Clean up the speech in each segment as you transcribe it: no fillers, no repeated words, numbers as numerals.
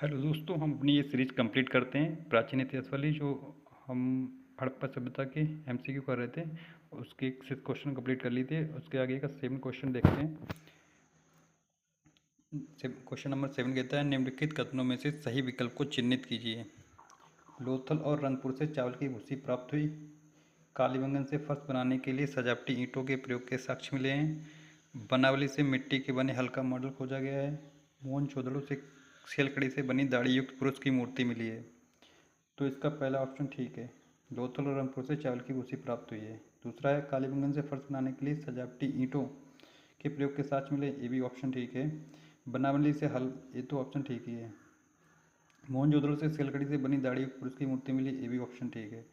Hello दोस्तों, हम अपनी ये सीरीज कंप्लीट करते हैं प्राचीन इतिहास वाली, जो हम हड़प्पा सभ्यता के एमसीक्यू कर रहे थे। उसके 6 क्वेश्चन कंप्लीट कर लिए थे। उसके आगे का 7 क्वेश्चन देखते हैं। क्वेश्चन नंबर 7 कहता है, निम्नलिखित कथनों में से सही विकल्प को चिन्हित कीजिए। लोथल और रंगपुर से चावल की भूसी प्राप्त हुई। कालीबंगन से फर्श बनाने के लिए सजावटी ईंटों के प्रयोग के साक्ष्य मिले हैं। बनावली से मिट्टी के बने हल का मॉडल खोजा गया है। मोहनजोदड़ो से सेलकड़ी से बनी दाढ़ी युक्त पुरुष की मूर्ति मिली है। तो इसका पहला ऑप्शन ठीक है। लोथल और रंगपुर से चावल की भूसी प्राप्त हुई है। दूसरा है, कालीबंगन से फर्श बनाने के लिए सजावटी ईंटों के प्रयोग के साक्ष्य मिले, ये भी ऑप्शन ठीक है। बनावली से हल, ये तो ऑप्शन ठीक ही है। मोहनजोदड़ो से सेलकड़ी से बनी दाढ़ी युक्त पुरुष की मूर्ति मिली, ये भी ऑप्शन ठीक है।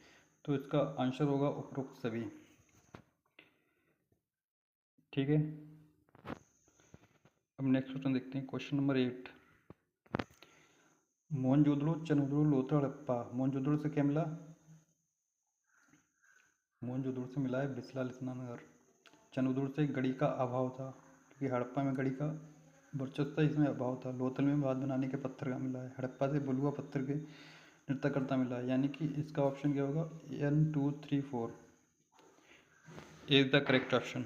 तो इसका आंसर होगा उपरोक्त सभी। ठीक है। अब नेक्स्ट क्वेश्चन देखते हैं, क्वेश्चन नंबर 8। मोहनजोदड़ो, चंद्रपुर, लोथल, हड़प्पा। मोहनजोदड़ो से क्या मिला? मोहनजोदड़ो से मिला है बिस्ला स्नानघर। चंद्रपुर से गड़ी का अभाव था, क्योंकि हड़प्पा में गड़ी का वर्चस्व था, इसमें अभाव था। लोथल में भात बनाने के पत्थर का मिला है। हड़प्पा से बलुआ पत्थर के नृत्यकर्ता मिला है। यानी कि इसका ऑप्शन क्या होगा? 1 2 3 4 इज द करेक्ट ऑप्शन।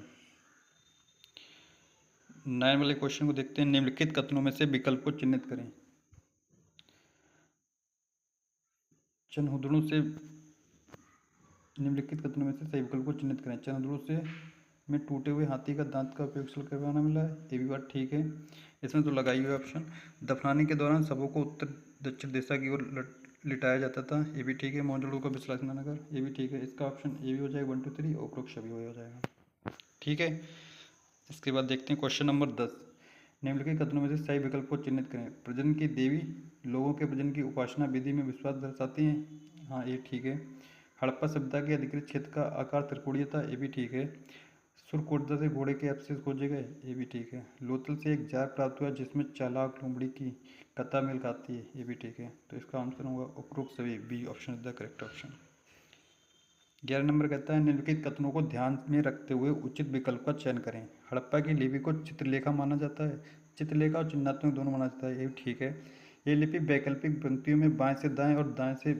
9 वाले क्वेश्चन को देखते हैं। निम्नलिखित कथनों में से विकल्प को चिन्हित करें। चंद्रहुदड़ों से निम्नलिखित कथनों में से सही विकल्प को चिन्हित करें। चंद्रहुदड़ों से में टूटे हुए हाथी का दांत का उपयोग सल करवाना मिला है, ये भी बात ठीक है। इसमें तो लगाई हुई ऑप्शन। दफनाने के दौरान सबों को उत्तर दक्षिण दिशा की ओर लिटाया जाता था, ये भी ठीक है। मोहनजोदड़ो का बिस्ला स्नानघर, ये भी ठीक है। इसका ऑप्शन ए भी हो जाएगा 1 2 3, और उपरोक्त सभी हो जाएगा। ठीक है। इसके बाद देखते हैं क्वेश्चन नंबर 10। निम्नलिखित कथनों में से सही विकल्प को चिन्हित करें। प्रजनन की देवी लोगों के प्रजनन की उपासना विधि में विश्वास दर्शाती हैं, हाँ ये ठीक है। हड़प्पा सभ्यता के अधिकृत क्षेत्र का आकार त्रिकोणीय था, ये भी ठीक है। सुरकोटदा से घोड़े के अवशेष खोजे गए, ये भी ठीक है। लोथल से एक जार प्राप्त हुआ जिसमें चालाक लोमड़ी की कथा मेल खाती है, ये भी ठीक है। तो इसका आंसर होगा उपरोक्त सभी, B option is the correct option. 11 number कहता है, निम्नलिखित कथनों को ध्यान में रखते हुए उचित विकल्प का चयन करें। हड़प्पा की लिपि को चित्रलेखा माना जाता है। चित्रलेखा और चिन्हात्मक दोनों माना जाता है, ये ठीक है। ये लिपि वैकल्पिक पंक्तियों में बाएं से दाएं और दाएं से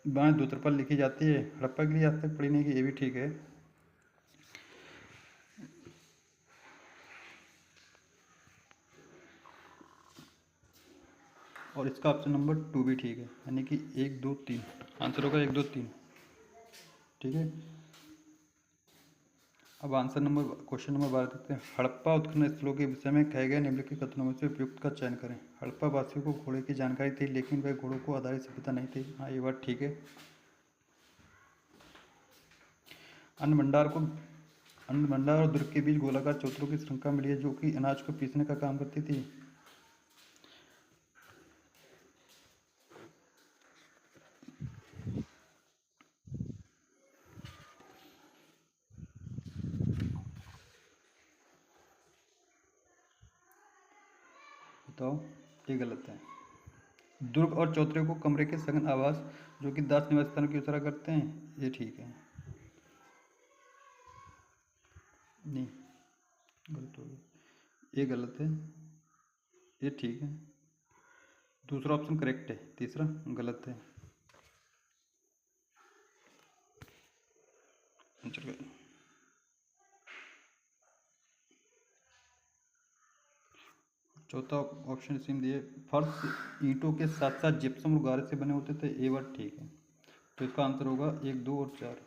बाएं दूतर पर लिखी जाती है। हड़प्पा के लिए आज तक पढ़ी नहीं की, ये भी ठीक है। और इसका ऑप्शन नंबर 2 भी ठीक है, यानी कि 1 2 3 आंसर होगा 1 2 3। ठीक है। अब आंसर नंबर क्वेश्चन नंबर 12 देखते हैं। हड़प्पा उत्खनन स्थलों के विषय में कहे गए निम्नलिखित कथनों में से उपयुक्त का चयन करें। हड़प्पा वासियों को घोड़े की जानकारी थी, लेकिन वह घोड़ों को आधारित सभ्यता नहीं थी, हाँ ये बात ठीक है। अन्न भंडार और दुर्ग के बीच गोलाकार चौतरों की श्रृंखला मिली है, जो कि अनाज को पीसने का काम करती थी। बताओ, ये गलत है। दुर्ग और चौतरे को कमरे के सघन आवास, जो कि दास निवास स्थानों की इशारा करते हैं, ये ठीक है। नहीं, गलत हो गया, ये गलत है, ये ठीक है। दूसरा ऑप्शन करेक्ट है, तीसरा गलत है। चौथा ऑप्शन इसी में दिए, फर्श ईंटों के साथ साथ जिप्सम और गारे से बने होते थे, ये बात ठीक है। तो इसका आंसर होगा 1 2 और 4।